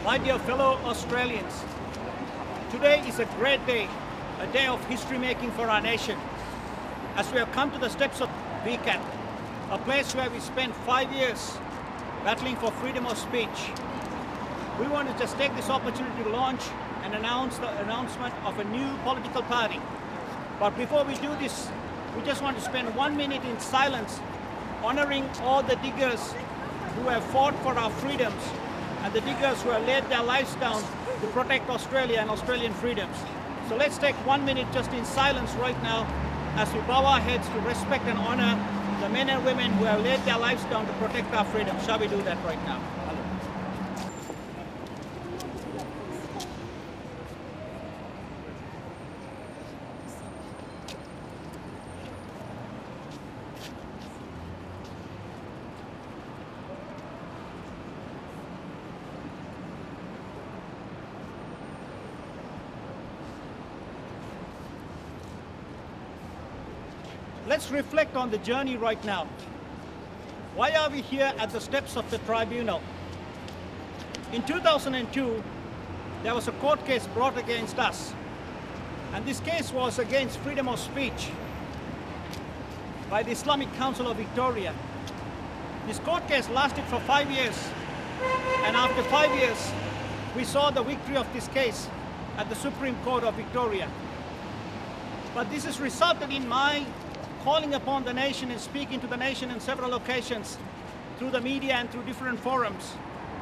My dear fellow Australians, today is a great day, a day of history making for our nation, as we have come to the steps of VCAT, a place where we spent 5 years battling for freedom of speech. We want to just take this opportunity to launch and announce the announcement of a new political party. But before we do this, we just want to spend 1 minute in silence honoring all the diggers who have fought for our freedoms and the diggers who have laid their lives down to protect Australia and Australian freedoms. So let's take 1 minute just in silence right now as we bow our heads to respect and honor the men and women who have laid their lives down to protect our freedom. Shall we do that right now? Let's reflect on the journey right now. Why are we here at the steps of the tribunal? In 2002, there was a court case brought against us, and this case was against freedom of speech by the Islamic Council of Victoria. This court case lasted for 5 years, and after 5 years, we saw the victory of this case at the Supreme Court of Victoria. But this has resulted in my calling upon the nation and speaking to the nation in several occasions through the media and through different forums,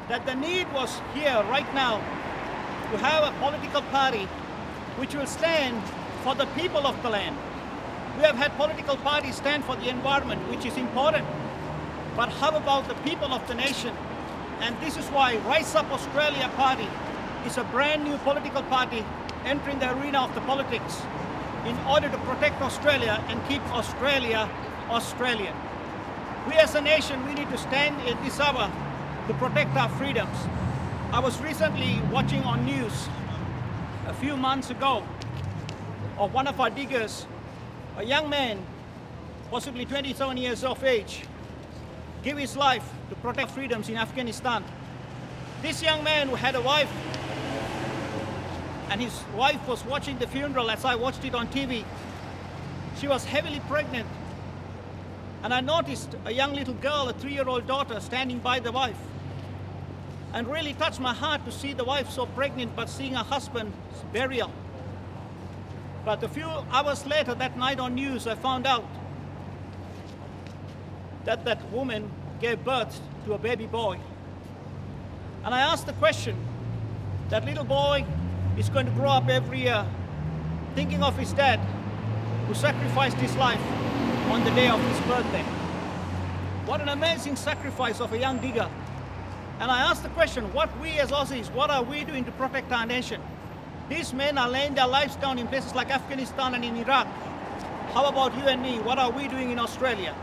that the need was here right now to have a political party which will stand for the people of the land. We have had political parties stand for the environment, which is important, but how about the people of the nation? And this is why Rise Up Australia Party is a brand new political party entering the arena of the politics in order to protect Australia and keep Australia Australian. We as a nation, we need to stand in this hour to protect our freedoms. I was recently watching on news a few months ago of one of our diggers, a young man, possibly 27 years of age, give his life to protect freedoms in Afghanistan. This young man who had a wife, and his wife was watching the funeral as I watched it on TV. She was heavily pregnant. And I noticed a young little girl, a 3-year-old daughter, standing by the wife. And really touched my heart to see the wife so pregnant, but seeing her husband's burial. But a few hours later that night on news, I found out that that woman gave birth to a baby boy. And I asked the question, that little boy is going to grow up every year thinking of his dad who sacrificed his life on the day of his birthday. What an amazing sacrifice of a young digger. And I asked the question, what we as Aussies, what are we doing to protect our nation? These men are laying their lives down in places like Afghanistan and in Iraq. How about you and me? What are we doing in Australia?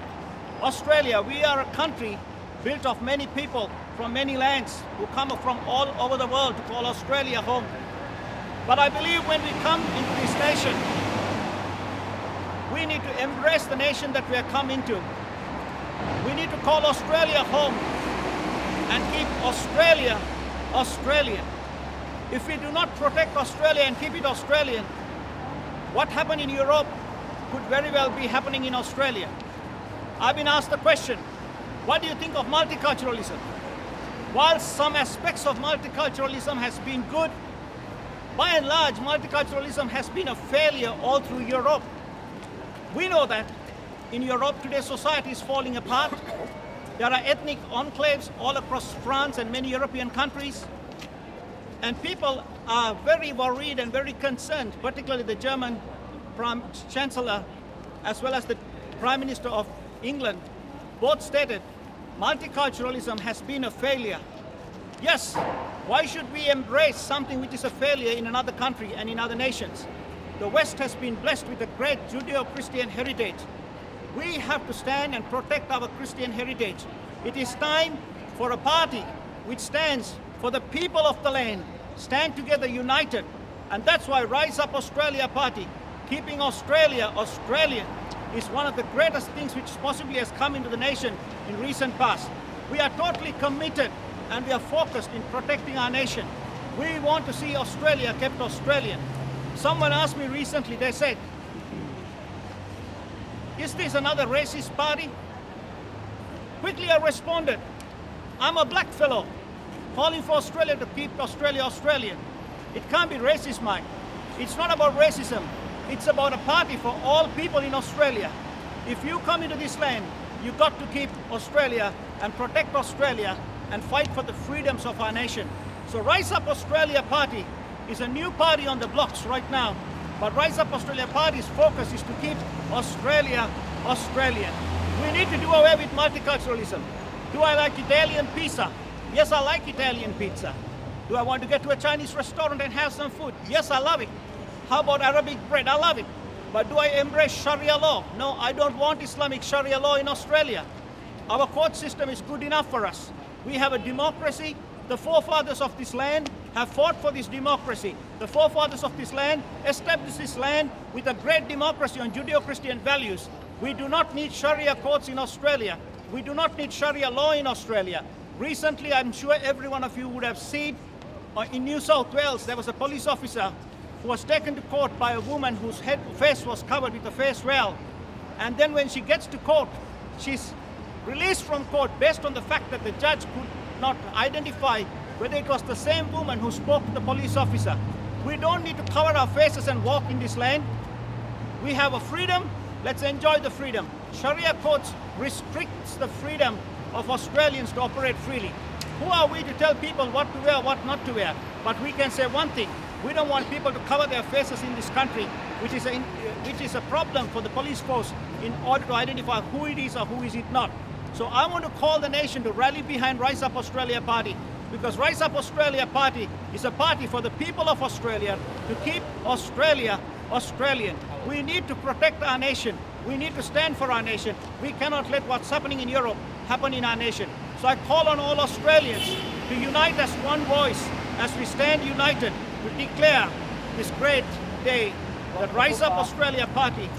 Australia, we are a country built of many people from many lands who come from all over the world to call Australia home. But I believe when we come into this nation, we need to embrace the nation that we have come into. We need to call Australia home and keep Australia Australian. If we do not protect Australia and keep it Australian, what happened in Europe could very well be happening in Australia. I've been asked the question, what do you think of multiculturalism? While some aspects of multiculturalism has been good, by and large, multiculturalism has been a failure all through Europe. We know that in Europe today society is falling apart. There are ethnic enclaves all across France and many European countries. And people are very worried and very concerned, particularly the German Prime Chancellor as well as the Prime Minister of England, both stated multiculturalism has been a failure. Yes, why should we embrace something which is a failure in another country and in other nations? The West has been blessed with a great Judeo-Christian heritage. We have to stand and protect our Christian heritage. It is time for a party which stands for the people of the land, stand together united. And that's why Rise Up Australia Party, keeping Australia Australian, is one of the greatest things which possibly has come into the nation in recent past. We are totally committed and we are focused in protecting our nation. We want to see Australia kept Australian. Someone asked me recently, they said, is this another racist party? Quickly I responded, I'm a black fellow calling for Australia to keep Australia Australian. It can't be racist, Mike. It's not about racism. It's about a party for all people in Australia. If you come into this land, you've got to keep Australia and protect Australia and fight for the freedoms of our nation. So Rise Up Australia Party is a new party on the blocks right now. But Rise Up Australia Party's focus is to keep Australia Australian. We need to do away with multiculturalism. Do I like Italian pizza? Yes, I like Italian pizza. Do I want to get to a Chinese restaurant and have some food? Yes, I love it. How about Arabic bread? I love it. But do I embrace Sharia law? No, I don't want Islamic Sharia law in Australia. Our court system is good enough for us. We have a democracy. The forefathers of this land have fought for this democracy. The forefathers of this land established this land with a great democracy on Judeo-Christian values. We do not need Sharia courts in Australia. We do not need Sharia law in Australia. Recently, I'm sure every one of you would have seen in New South Wales, there was a police officer who was taken to court by a woman whose face was covered with a face veil. And then when she gets to court, she's released from court based on the fact that the judge could not identify whether it was the same woman who spoke to the police officer. We don't need to cover our faces and walk in this land. We have a freedom. Let's enjoy the freedom. Sharia courts restricts the freedom of Australians to operate freely. Who are we to tell people what to wear, what not to wear? But we can say one thing. We don't want people to cover their faces in this country, which is a problem for the police force in order to identify who it is or who is it not. So I want to call the nation to rally behind Rise Up Australia Party, because Rise Up Australia Party is a party for the people of Australia to keep Australia Australian. We need to protect our nation. We need to stand for our nation. We cannot let what's happening in Europe happen in our nation. So I call on all Australians to unite as one voice as we stand united to declare this great day that Rise Up Australia Party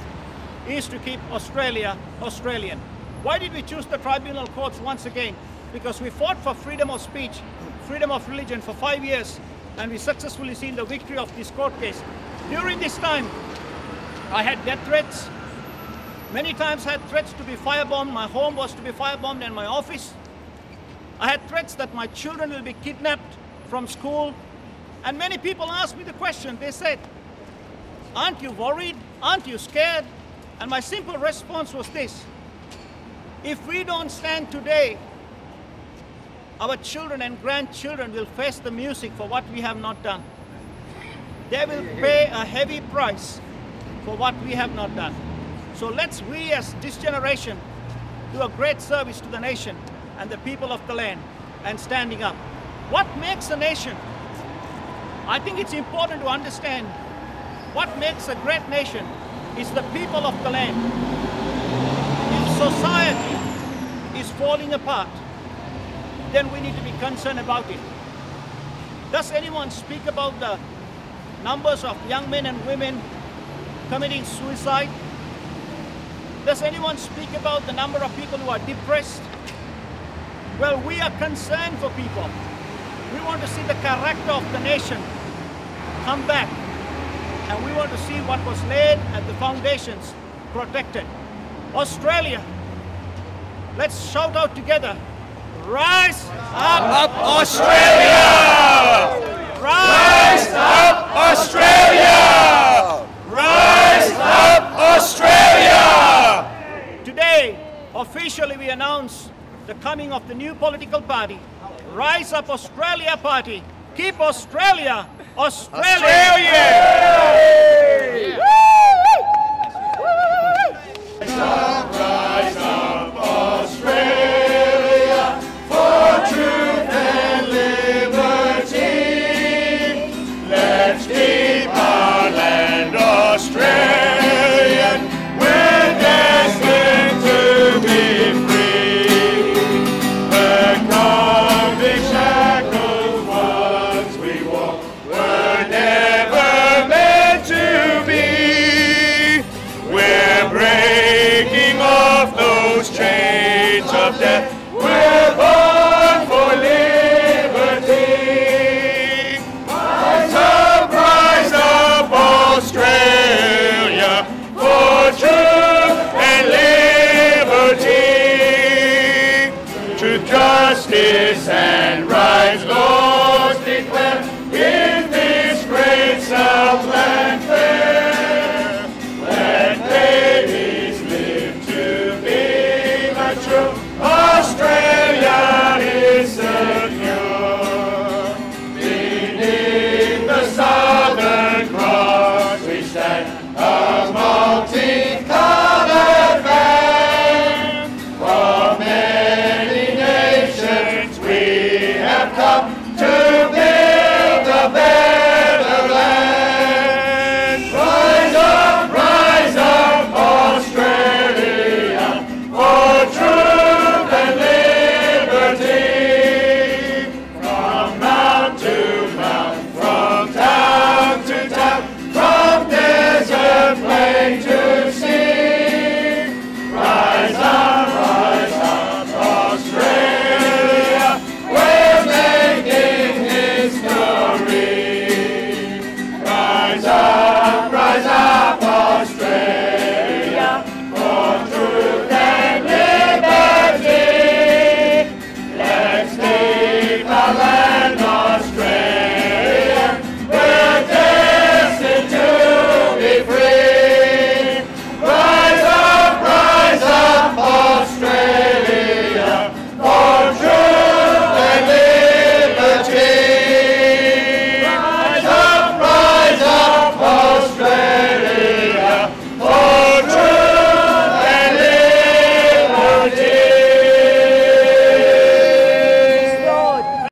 is to keep Australia Australian. Why did we choose the tribunal courts once again? Because we fought for freedom of speech, freedom of religion for 5 years, and we successfully seen the victory of this court case. During this time, I had death threats. Many times I had threats to be firebombed. My home was to be firebombed and my office. I had threats that my children will be kidnapped from school. And many people asked me the question. They said, aren't you worried? Aren't you scared? And my simple response was this. If we don't stand today, our children and grandchildren will face the music for what we have not done. They will pay a heavy price for what we have not done. So we as this generation do a great service to the nation and the people of the land and standing up. What makes a nation? I think it's important to understand what makes a great nation is the people of the land. If society is falling apart, then we need to be concerned about it. Does anyone speak about the numbers of young men and women committing suicide? Does anyone speak about the number of people who are depressed? Well, we are concerned for people. We want to see the character of the nation come back. And we want to see what was laid at the foundations protected. Australia, let's shout out together. Rise up Australia! Rise up Australia! Rise up Australia! Today, officially we announce the coming of the new political party, Rise Up Australia Party. Keep Australia Australian!